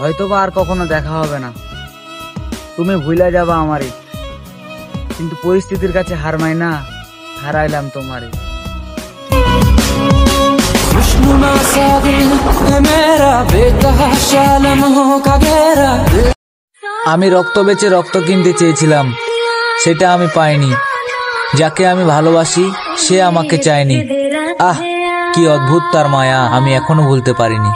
হয়তোবা আর কখনো দেখা হবে না, তুমি ভুলে যাবা আমারে, কিন্তু পরিস্থিতির কাছে হার মাই না, হারাইলাম তোমারে। আমি রক্ত বেচে রক্ত কিনতে চেয়েছিলাম, সেটা আমি পাইনি। যাকে আমি ভালোবাসি সে আমাকে চায়নি। আহ, কি অদ্ভুত তার মায়া, আমি এখনো ভুলতে পারিনি।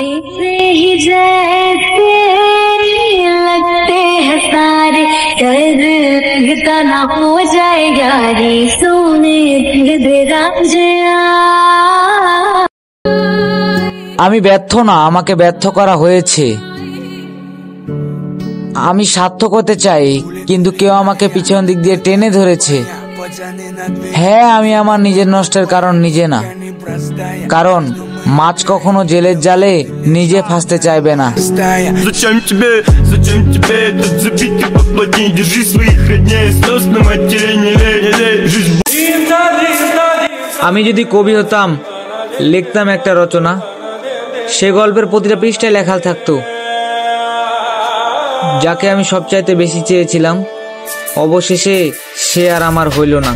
আমি ব্যর্থ না, আমাকে ব্যর্থ করা হয়েছে। আমি সার্থক হতে চাই, কিন্তু কেউ আমাকে পিছন দিক দিয়ে টেনে ধরেছে। হ্যাঁ, আমি আমার নিজের নষ্টের কারণ নিজে না, কারণ মাছ কখনো জেলের জালে নিজে ফাঁসতে চাইবে না। আমি যদি কবি হতাম, লিখতাম একটা রচনা, সে গল্পের প্রতিটা পৃষ্ঠায় লেখা থাকতো যাকে আমি সবচাইতে বেশি চেয়েছিলাম, অবশেষে সে আর আমার হইল না।